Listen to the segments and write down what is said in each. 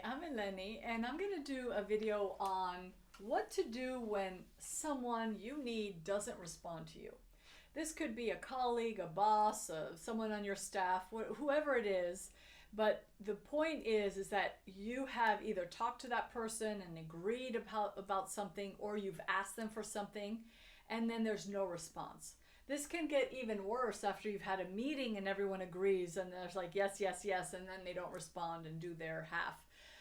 I'm Eleni, and I'm going to do a video on what to do when someone you need doesn't respond to you. This could be a colleague, a boss, someone on your staff, whoever it is. But the point is that you have either talked to that person and agreed about something, or you've asked them for something, and then there's no response. This can get even worse after you've had a meeting and everyone agrees and there's like yes, yes, yes, and then they don't respond and do their half.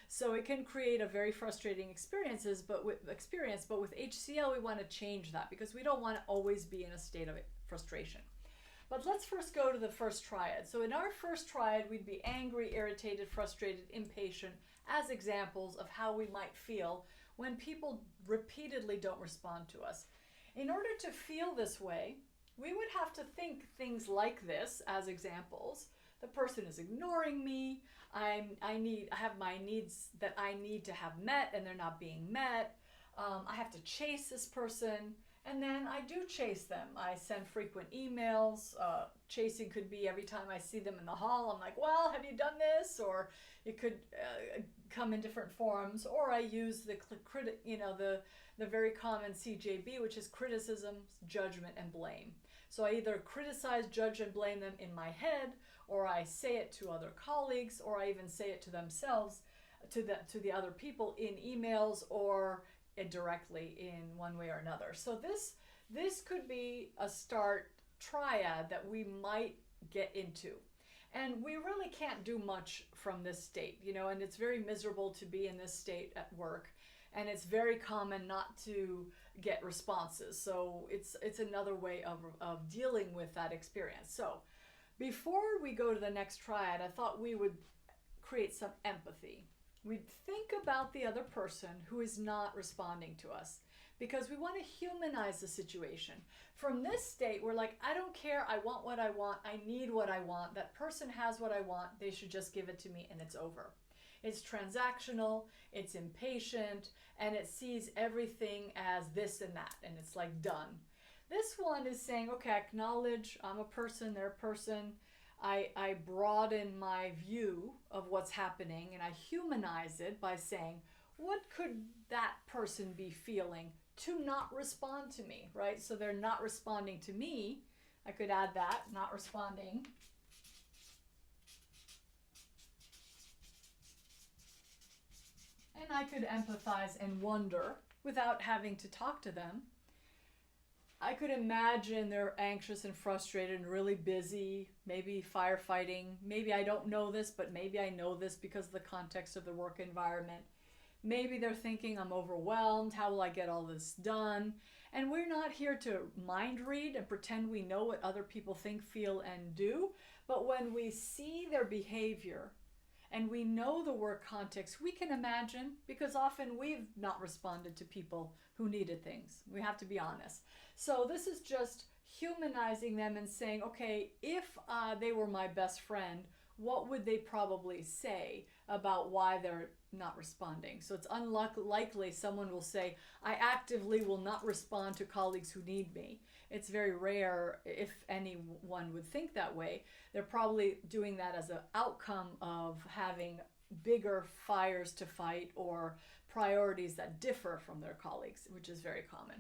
So it can create a very frustrating experience, but with HCL we want to change that because we don't want to always be in a state of frustration. But let's first go to the first triad. So in our first triad, we'd be angry, irritated, frustrated, impatient as examples of how we might feel when people repeatedly don't respond to us. In order to feel this way, we would have to think things like this as examples. The person is ignoring me. I have my needs that I need to have met and they're not being met. I have to chase this person, and then I do chase them. I send frequent emails. Chasing could be every time I see them in the hall. I'm like, well, have you done this? Or it could come in different forms. Or I use the very common CJB, which is criticism, judgment, and blame. So I either criticize, judge, and blame them in my head, or I say it to other colleagues, or I even say it to themselves, to the other people in emails, or directly in one way or another. So this could be a start triad that we might get into. And we really can't do much from this state, and it's very miserable to be in this state at work. And it's very common not to get responses. So it's another way of dealing with that experience. So before we go to the next triad, I thought we would create some empathy. We'd think about the other person who is not responding to us because we want to humanize the situation. From this state, we're like, I don't care. I want what I want. I need what I want. That person has what I want. They should just give it to me and it's over. It's transactional, it's impatient, and it sees everything as this and that, and it's like done. This one is saying, okay, I acknowledge I'm a person, they're a person. I broaden my view of what's happening and I humanize it by saying, what could that person be feeling to not respond to me, right? So they're not responding to me. I could add that, not responding. And I could empathize and wonder without having to talk to them. I could imagine they're anxious and frustrated and really busy, maybe firefighting. Maybe I don't know this, but maybe I know this because of the context of the work environment. Maybe they're thinking, I'm overwhelmed. How will I get all this done? And we're not here to mind read and pretend we know what other people think, feel, and do. But when we see their behavior, and we know the work context, we can imagine, because often we've not responded to people who needed things. We have to be honest. So this is just humanizing them and saying, okay, if they were my best friend, what would they probably say about why they're not responding? So it's unlikely someone will say, I actively will not respond to colleagues who need me. It's very rare if anyone would think that way. They're probably doing that as an outcome of having bigger fires to fight or priorities that differ from their colleagues, which is very common.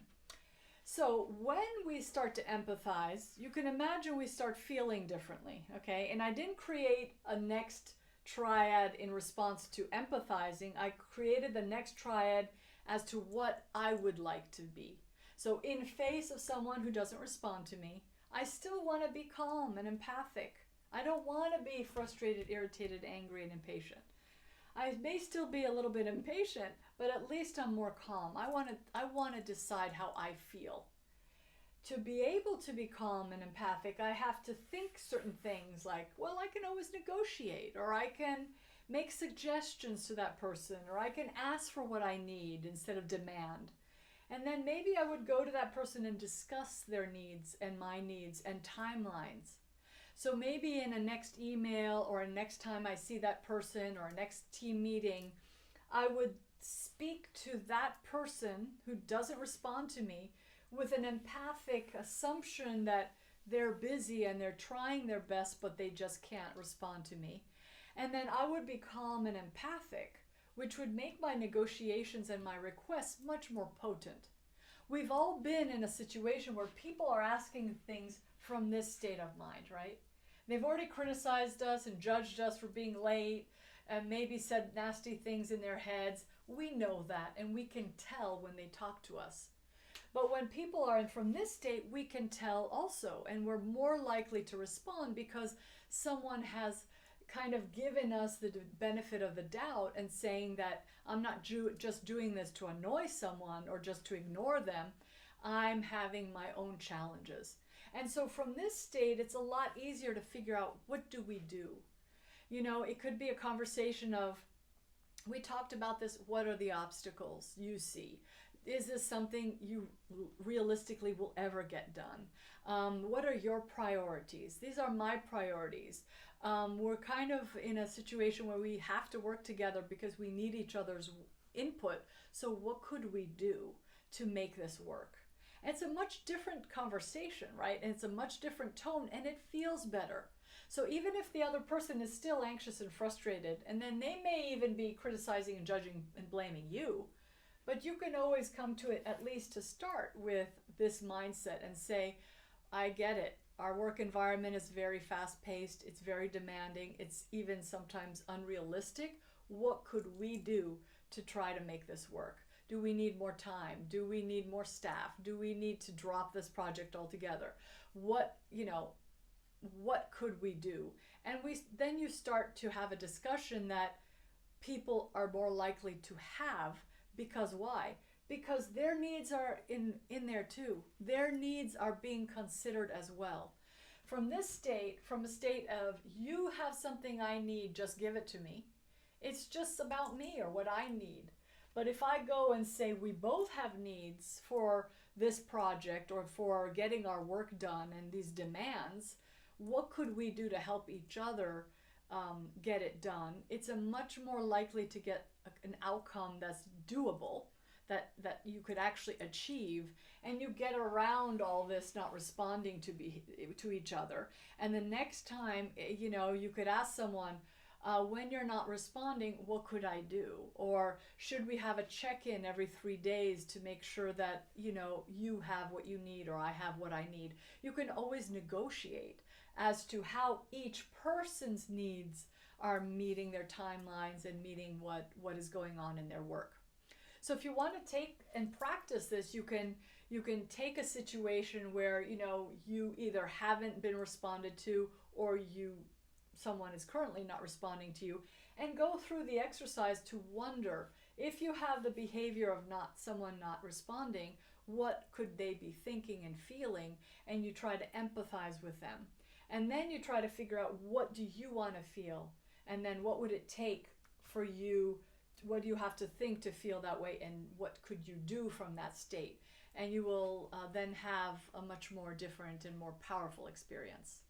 So when we start to empathize, you can imagine we start feeling differently, okay? And I didn't create a next triad in response to empathizing. I created the next triad as to what I would like to be. So in face of someone who doesn't respond to me, I still want to be calm and empathic. I don't want to be frustrated, irritated, angry, and impatient. I may still be a little bit impatient, but at least I'm more calm. I want to decide how I feel. To be able to be calm and empathic, I have to think certain things like, well, I can always negotiate, or I can make suggestions to that person, or I can ask for what I need instead of demand. And then maybe I would go to that person and discuss their needs and my needs and timelines. So maybe in a next email or a next time I see that person or a next team meeting, I would speak to that person who doesn't respond to me with an empathic assumption that they're busy and they're trying their best, but they just can't respond to me. And then I would be calm and empathic which would make my negotiations and my requests much more potent. We've all been in a situation where people are asking things from this state of mind, right? They've already criticized us and judged us for being late and maybe said nasty things in their heads. We know that, and we can tell when they talk to us. But when people are from this state, we can tell also, and we're more likely to respond because someone has kind of given us the benefit of the doubt and saying that I'm not just doing this to annoy someone or just to ignore them. I'm having my own challenges. And so from this state, it's a lot easier to figure out, what do we do? You know, it could be a conversation of, we talked about this, what are the obstacles you see? Is this something you realistically will ever get done? What are your priorities? These are my priorities. We're kind of in a situation where we have to work together because we need each other's input. So what could we do to make this work? It's a much different conversation, right? And it's a much different tone, and it feels better. So even if the other person is still anxious and frustrated, and then they may even be criticizing and judging and blaming you, but you can always come to it, at least to start with this mindset and say, I get it. Our work environment is very fast-paced. It's very demanding. It's even sometimes unrealistic. What could we do to try to make this work? Do we need more time? Do we need more staff? Do we need to drop this project altogether? What could we do? And then you start to have a discussion that people are more likely to have, because why? Because their needs are in there too. Their needs are being considered as well. From a state of, you have something I need, just give it to me. It's just about me or what I need. But if I go and say we both have needs for this project or for getting our work done and these demands, what could we do to help each other get it done? It's a much more likely to get an outcome that's doable, that you could actually achieve, and you get around all this not responding to each other. And the next time, you could ask someone, when you're not responding, what could I do? Or should we have a check-in every 3 days to make sure that, you have what you need or I have what I need? You can always negotiate as to how each person's needs are meeting their timelines and meeting what is going on in their work. So if you want to take and practice this, you can take a situation where, you either haven't been responded to or someone is currently not responding to you, and go through the exercise to wonder, if you have the behavior of someone not responding, what could they be thinking and feeling? And you try to empathize with them. And then you try to figure out, what do you want to feel? And then what would it take for you? What do you have to think to feel that way? And what could you do from that state? And you will then have a much more different and more powerful experience.